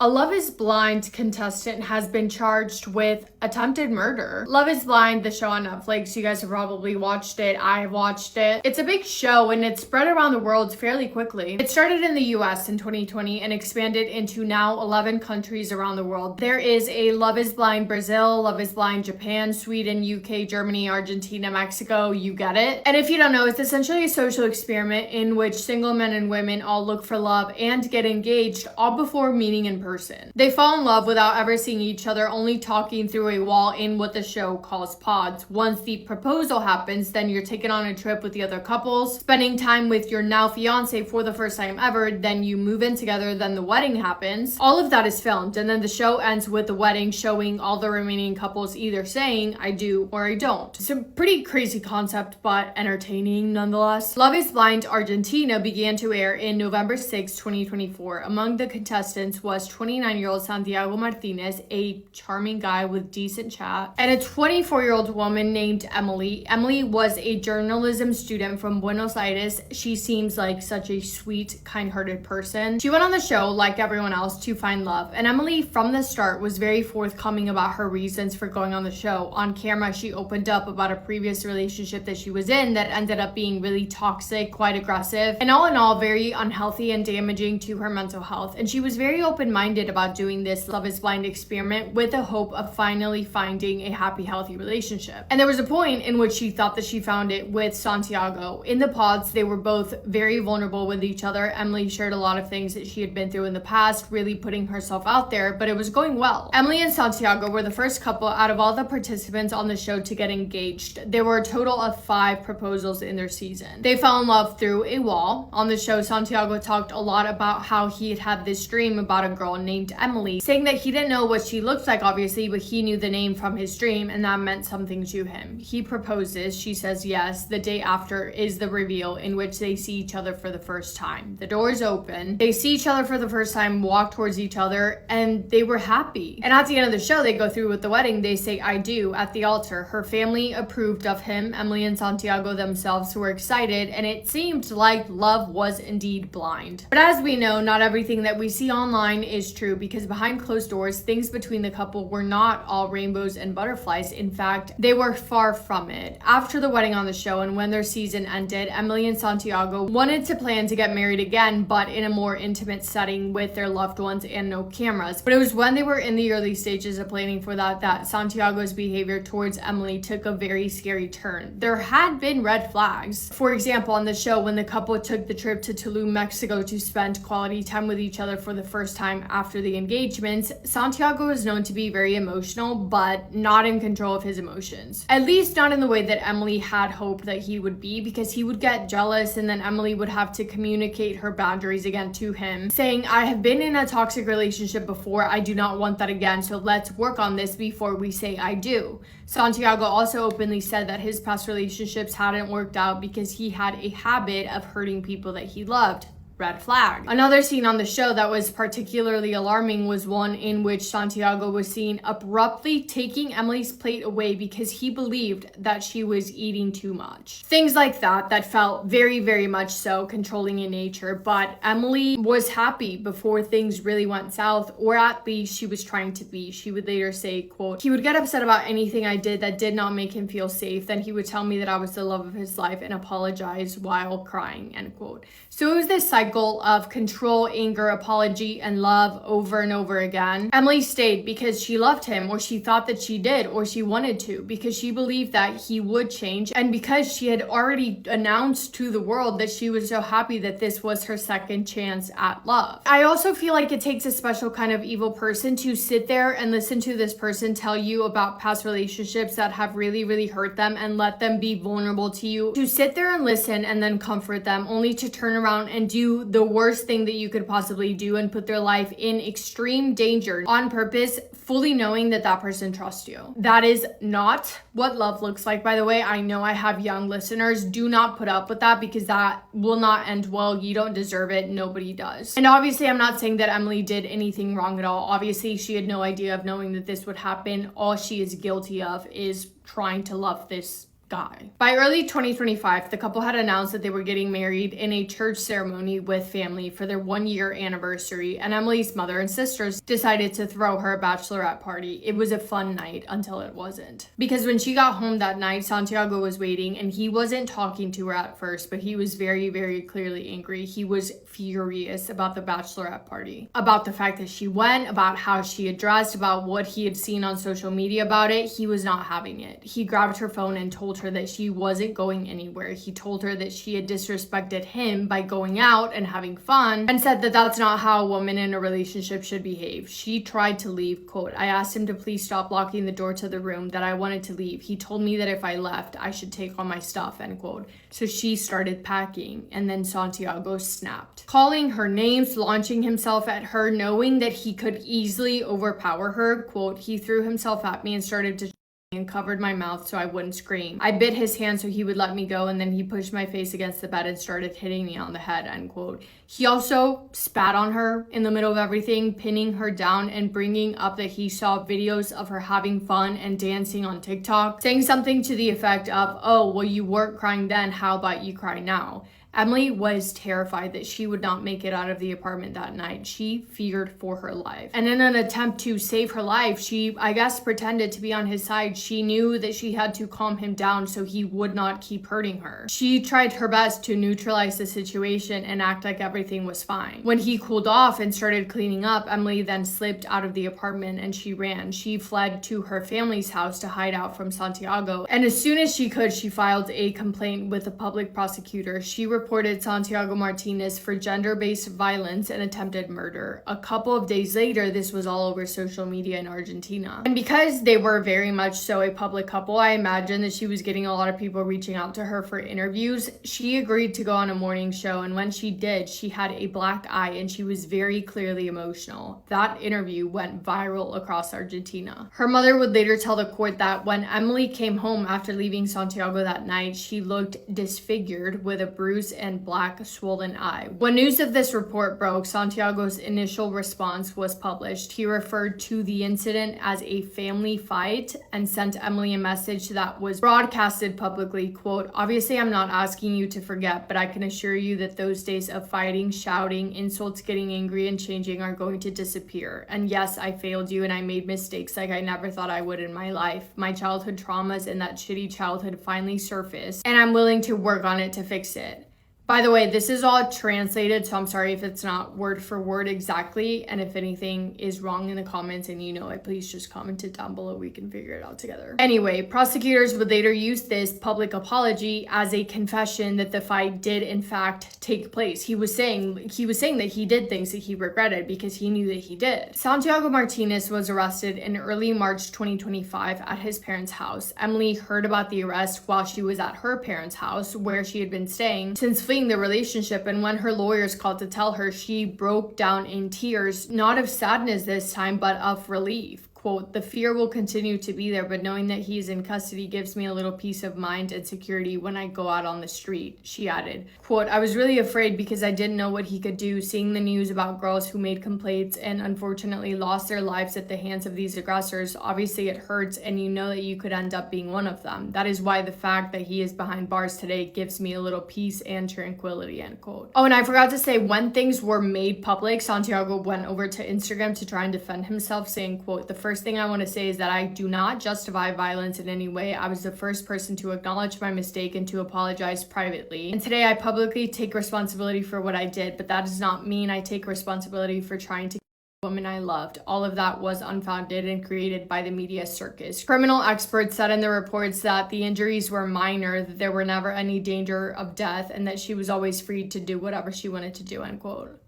A Love is Blind contestant has been charged with attempted murder. Love is Blind, the show on Netflix, you guys have probably watched it. I have watched it. It's a big show and it's spread around the world fairly quickly. It started in the US in 2020 and expanded into now 11 countries around the world. There is a Love is Blind Brazil, Love is Blind Japan, Sweden, UK, Germany, Argentina, Mexico, you get it. And if you don't know, it's essentially a social experiment in which single men and women all look for love and get engaged all before meeting in person. They fall in love without ever seeing each other, only talking through a wall in what the show calls pods. Once the proposal happens, then you're taken on a trip with the other couples, spending time with your now fiance for the first time ever, then you move in together, then the wedding happens. All of that is filmed, and then the show ends with the wedding showing all the remaining couples either saying, I do or I don't. It's a pretty crazy concept, but entertaining nonetheless. Love is Blind Argentina began to air in November 6, 2024. Among the contestants was 29-year-old Santiago Martinez, a charming guy with decent chat, and a 24-year-old woman named Emily. Emily was a journalism student from Buenos Aires. She seems like such a sweet, kind-hearted person. She went on the show, like everyone else, to find love, and Emily from the start was very forthcoming about her reasons for going on the show. On camera, she opened up about a previous relationship that she was in that ended up being really toxic, quite aggressive, and all in all, very unhealthy and damaging to her mental health. And she was very open-minded about doing this Love is Blind experiment with the hope of finally finding a happy, healthy relationship. And there was a point in which she thought that she found it with Santiago. In the pods, they were both very vulnerable with each other. Emily shared a lot of things that she had been through in the past, really putting herself out there, but it was going well. Emily and Santiago were the first couple out of all the participants on the show to get engaged. There were a total of 5 proposals in their season. They fell in love through a wall. On the show, Santiago talked a lot about how he had had this dream about a girl named Emily, saying that he didn't know what she looked like obviously, but he knew the name from his dream and that meant something to him. He proposes, she says yes. The day after is the reveal in which they see each other for the first time. The doors open, they see each other for the first time, walk towards each other, and they were happy. And at the end of the show, they go through with the wedding. They say I do at the altar. Her family approved of him. Emily and Santiago themselves were excited, and it seemed like love was indeed blind. But as we know, not everything that we see online is true, because behind closed doors, things between the couple were not all rainbows and butterflies. In fact, they were far from it. After the wedding on the show and when their season ended, Emily and Santiago wanted to plan to get married again, but in a more intimate setting with their loved ones and no cameras. But it was when they were in the early stages of planning for that Santiago's behavior towards Emily took a very scary turn. There had been red flags. For example, on the show, when the couple took the trip to Tulum, Mexico to spend quality time with each other for the first time after the engagements, Santiago is known to be very emotional, but not in control of his emotions. At least not in the way that Emily had hoped that he would be, because he would get jealous and then Emily would have to communicate her boundaries again to him, saying, I have been in a toxic relationship before, I do not want that again, so let's work on this before we say I do. Santiago also openly said that his past relationships hadn't worked out because he had a habit of hurting people that he loved. Red flag. Another scene on the show that was particularly alarming was one in which Santiago was seen abruptly taking Emily's plate away because he believed that she was eating too much. Things like that felt very, very much so controlling in nature, but Emily was happy before things really went south, or at least she was trying to be. She would later say, quote, he would get upset about anything I did that did not make him feel safe. Then he would tell me that I was the love of his life and apologize while crying, end quote. So it was this cycle of control, anger, apology, and love over and over again. Emily stayed because she loved him, or she thought that she did, or she wanted to, because she believed that he would change, and because she had already announced to the world that she was so happy that this was her second chance at love. I also feel like it takes a special kind of evil person to sit there and listen to this person tell you about past relationships that have really, really hurt them and let them be vulnerable to you, to sit there and listen and then comfort them, only to turn around and do the worst thing that you could possibly do and put their life in extreme danger on purpose, fully knowing that that person trusts you. That is not what love looks like, by the way. I know I have young listeners. Do not put up with that, because that will not end well. You don't deserve it. Nobody does. And obviously, I'm not saying that Emily did anything wrong at all. Obviously, she had no idea of knowing that this would happen. All she is guilty of is trying to love this guy. By early 2025, the couple had announced that they were getting married in a church ceremony with family for their 1-year anniversary, and Emily's mother and sisters decided to throw her a bachelorette party. It was a fun night until it wasn't. Because when she got home that night, Santiago was waiting, and he wasn't talking to her at first, but he was very, very clearly angry. He was furious about the bachelorette party, about the fact that she went, about how she had dressed, about what he had seen on social media about it. He was not having it. He grabbed her phone and told her that she wasn't going anywhere. He told her that she had disrespected him by going out and having fun, and said that that's not how a woman in a relationship should behave. She tried to leave. Quote, I asked him to please stop locking the door to the room, that I wanted to leave. He told me that if I left, I should take all my stuff, end quote. So she started packing, and then Santiago snapped, calling her names, launching himself at her, knowing that he could easily overpower her. Quote, he threw himself at me and started to and covered my mouth so I wouldn't scream. I bit his hand so he would let me go, and then he pushed my face against the bed and started hitting me on the head, end quote. He also spat on her in the middle of everything, pinning her down and bringing up that he saw videos of her having fun and dancing on TikTok, saying something to the effect of, oh, well, you weren't crying then, how about you cry now? Emily was terrified that she would not make it out of the apartment that night. She feared for her life. And in an attempt to save her life, she, I guess, pretended to be on his side. She knew that she had to calm him down so he would not keep hurting her. She tried her best to neutralize the situation and act like everything was fine. When he cooled off and started cleaning up, Emily then slipped out of the apartment and she ran. She fled to her family's house to hide out from Santiago. And as soon as she could, she filed a complaint with the public prosecutor. She reported Santiago Martinez for gender-based violence and attempted murder. A couple of days later, this was all over social media in Argentina. And because they were very much so a public couple, I imagine that she was getting a lot of people reaching out to her for interviews. She agreed to go on a morning show, and when she did, she had a black eye and she was very clearly emotional. That interview went viral across Argentina. Her mother would later tell the court that when Emily came home after leaving Santiago that night, she looked disfigured with a bruise and black swollen eye. When news of this report broke, Santiago's initial response was published. He referred to the incident as a family fight and sent Emily a message that was broadcasted publicly. Quote, obviously I'm not asking you to forget, but I can assure you that those days of fighting, shouting, insults, getting angry, and changing are going to disappear. And yes, I failed you and I made mistakes like I never thought I would in my life. My childhood traumas and that shitty childhood finally surfaced, and I'm willing to work on it to fix it. By the way, this is all translated, so I'm sorry if it's not word for word exactly, and if anything is wrong in the comments and you know it, please just comment it down below. We can figure it out together. Anyway, prosecutors would later use this public apology as a confession that the fight did in fact take place. He was saying that he did things that he regretted because he knew that he did. Santiago Martinez was arrested in early March 2025 at his parents' house. Emily heard about the arrest while she was at her parents' house where she had been staying since fleeing the relationship, and when her lawyers called to tell her, she broke down in tears, not of sadness this time, but of relief. Quote, the fear will continue to be there, but knowing that he is in custody gives me a little peace of mind and security when I go out on the street, she added. Quote, I was really afraid because I didn't know what he could do, seeing the news about girls who made complaints and unfortunately lost their lives at the hands of these aggressors. Obviously it hurts, and you know that you could end up being one of them. That is why the fact that he is behind bars today gives me a little peace and tranquility, end quote. Oh, and I forgot to say, when things were made public, Santiago went over to Instagram to try and defend himself, saying, quote, the first thing I want to say is that I do not justify violence in any way. I was the first person to acknowledge my mistake and to apologize privately. And today I publicly take responsibility for what I did, but that does not mean I take responsibility for trying to kill the woman I loved. All of that was unfounded and created by the media circus. Criminal experts said in the reports that the injuries were minor, that there were never any danger of death, and that she was always free to do whatever she wanted to do, end quote.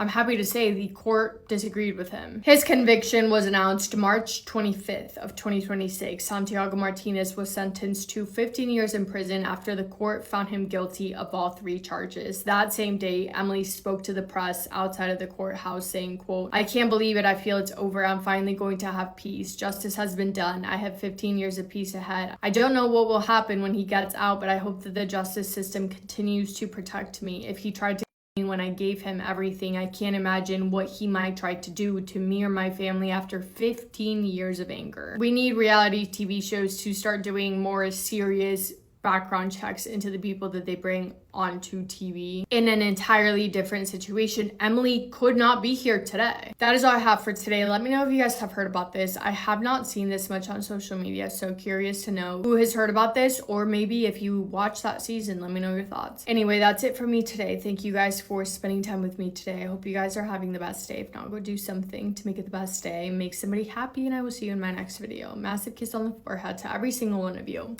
I'm happy to say the court disagreed with him. His conviction was announced March 25th of 2026. Santiago Martinez was sentenced to 15 years in prison after the court found him guilty of all 3 charges. That same day, Emily spoke to the press outside of the courthouse saying, quote, I can't believe it. I feel it's over. I'm finally going to have peace. Justice has been done. I have 15 years of peace ahead. I don't know what will happen when he gets out, but I hope that the justice system continues to protect me. If he tried to when I gave him everything. I can't imagine what he might try to do to me or my family after 15 years of anger. We need reality TV shows to start doing more serious background checks into the people that they bring onto TV. In an entirely different situation, Emily could not be here today. That is all I have for today. Let me know if you guys have heard about this. I have not seen this much on social media, so curious to know who has heard about this, or maybe if you watched that season, let me know your thoughts. Anyway, that's it for me today. Thank you guys for spending time with me today. I hope you guys are having the best day. If not, go do something to make it the best day. Make somebody happy, and I will see you in my next video. Massive kiss on the forehead to every single one of you.